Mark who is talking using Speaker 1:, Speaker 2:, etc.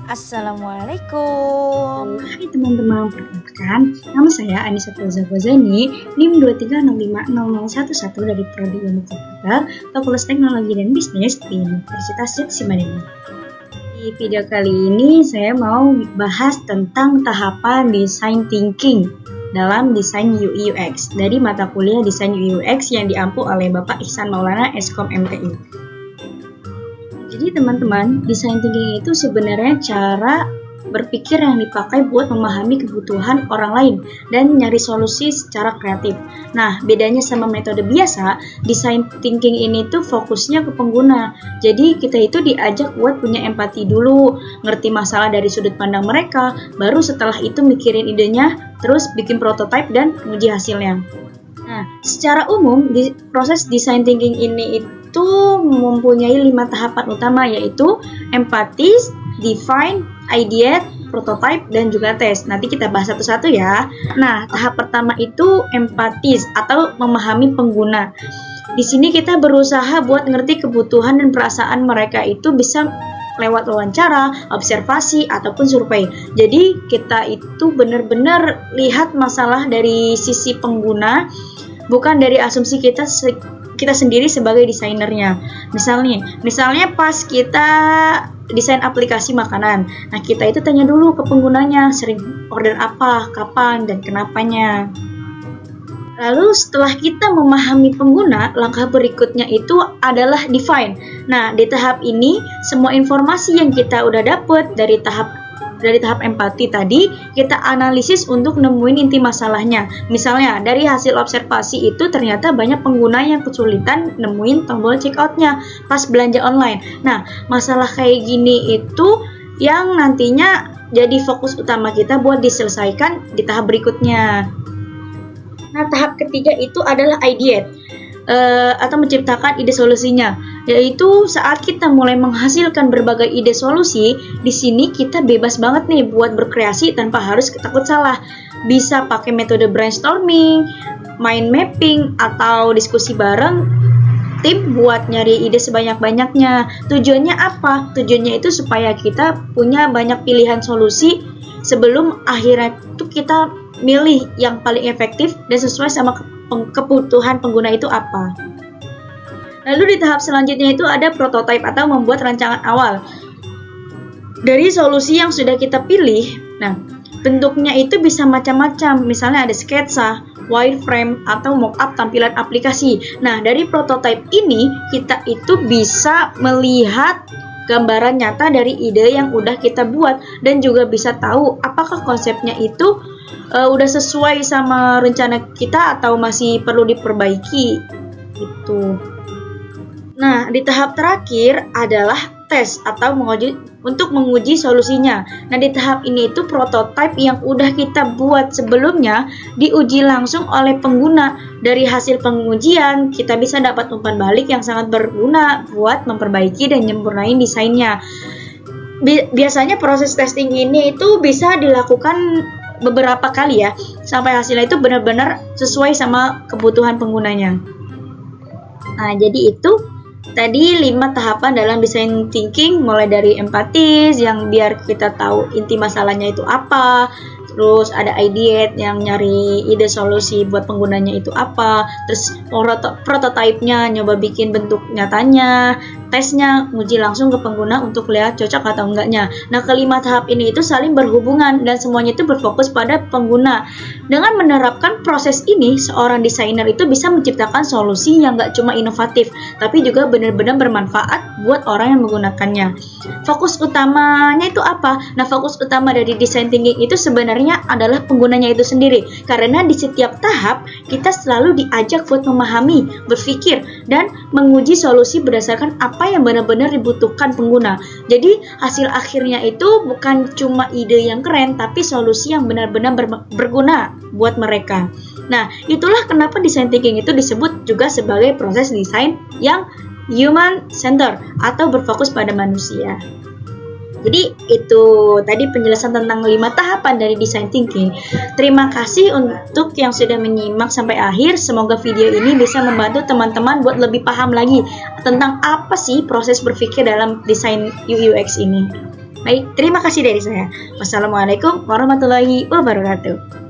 Speaker 1: Assalamualaikum.
Speaker 2: Hai teman-teman, perkenalkan nama saya Anissa Fauza Fauzani, NIM 230500111 dari Prodi Ilmu Komputer, Fakultas Teknologi dan Bisnis di Universitas Jetsi Madani. Di video kali ini saya mau bahas tentang tahapan design thinking dalam desain UI UX dari mata kuliah desain UI UX yang diampu oleh Bapak Ihsan Maulana Eskom MTI. Jadi teman-teman, design thinking itu sebenarnya cara berpikir yang dipakai buat memahami kebutuhan orang lain dan nyari solusi secara kreatif. Nah, bedanya sama metode biasa, design thinking ini tuh fokusnya ke pengguna. Jadi kita itu diajak buat punya empati dulu, ngerti masalah dari sudut pandang mereka, baru setelah itu mikirin idenya, terus bikin prototipe dan uji hasilnya. Nah, secara umum proses design thinking ini itu mempunyai 5 tahapan utama, yaitu empatis, define, ideate, prototype, dan juga tes. Nanti kita bahas satu-satu ya. Nah, tahap pertama itu empatis atau memahami pengguna. Di sini kita berusaha buat ngerti kebutuhan dan perasaan mereka itu bisa lewat wawancara, observasi, ataupun survei. Jadi kita itu benar-benar lihat masalah dari sisi pengguna, bukan dari asumsi kita sendiri sebagai desainernya. Misalnya pas kita desain aplikasi makanan, nah kita itu tanya dulu ke penggunanya, sering order apa, kapan, dan kenapanya. Lalu setelah kita memahami pengguna, langkah berikutnya itu adalah define. Nah, di tahap ini semua informasi yang kita udah dapet dari tahap empati tadi, kita analisis untuk nemuin inti masalahnya. Misalnya, dari hasil observasi itu ternyata banyak pengguna yang kesulitan nemuin tombol checkout-nya pas belanja online. Nah, masalah kayak gini itu yang nantinya jadi fokus utama kita buat diselesaikan di tahap berikutnya. Nah, tahap ketiga itu adalah ideate atau menciptakan ide solusinya, yaitu saat kita mulai menghasilkan berbagai ide solusi. Di sini kita bebas banget nih buat berkreasi tanpa harus takut salah. Bisa pakai metode brainstorming, mind mapping, atau diskusi bareng tim buat nyari ide sebanyak-banyaknya. Tujuannya apa? Tujuannya itu supaya kita punya banyak pilihan solusi sebelum akhirnya tuh kita milih yang paling efektif dan sesuai sama kebutuhan pengguna itu apa. Lalu di tahap selanjutnya itu ada prototype atau membuat rancangan awal dari solusi yang sudah kita pilih. Nah, bentuknya itu bisa macam-macam. Misalnya ada sketsa, wireframe, atau mockup tampilan aplikasi. Nah, dari prototype ini kita itu bisa melihat gambaran nyata dari ide yang udah kita buat dan juga bisa tahu apakah konsepnya itu udah sesuai sama rencana kita atau masih perlu diperbaiki gitu. Nah, di tahap terakhir adalah tes atau untuk menguji solusinya. Nah, di tahap ini itu prototipe yang udah kita buat sebelumnya diuji langsung oleh pengguna. Dari hasil pengujian, kita bisa dapat umpan balik yang sangat berguna buat memperbaiki dan menyempurnakan desainnya. Biasanya proses testing ini itu bisa dilakukan beberapa kali ya, sampai hasilnya itu benar-benar sesuai sama kebutuhan penggunanya. Nah, jadi itu tadi 5 tahapan dalam design thinking, mulai dari empatis yang biar kita tahu inti masalahnya itu apa, terus ada ideate yang nyari ide solusi buat penggunanya itu apa, terus prototype-nya nyoba bikin bentuk nyatanya, tesnya nguji langsung ke pengguna untuk lihat cocok atau enggaknya. Nah, kelima tahap ini itu saling berhubungan dan semuanya itu berfokus pada pengguna. Dengan menerapkan proses ini, seorang desainer itu bisa menciptakan solusi yang gak cuma inovatif, tapi juga benar-benar bermanfaat buat orang yang menggunakannya. Fokus utamanya itu apa? Nah, fokus utama dari design thinking itu sebenarnya adalah penggunanya itu sendiri. Karena di setiap tahap, kita selalu diajak buat memahami, berpikir, dan menguji solusi berdasarkan apa yang benar-benar dibutuhkan pengguna. Jadi hasil akhirnya itu bukan cuma ide yang keren, tapi solusi yang benar-benar berguna buat mereka. Nah, itulah kenapa design thinking itu disebut juga sebagai proses desain yang human center atau berfokus pada manusia. Jadi itu tadi penjelasan tentang 5 tahapan dari design thinking. Terima kasih untuk yang sudah menyimak sampai akhir. Semoga video ini bisa membantu teman-teman buat lebih paham lagi tentang apa sih proses berpikir dalam desain UI UX ini. Baik, terima kasih dari saya. Wassalamualaikum warahmatullahi wabarakatuh.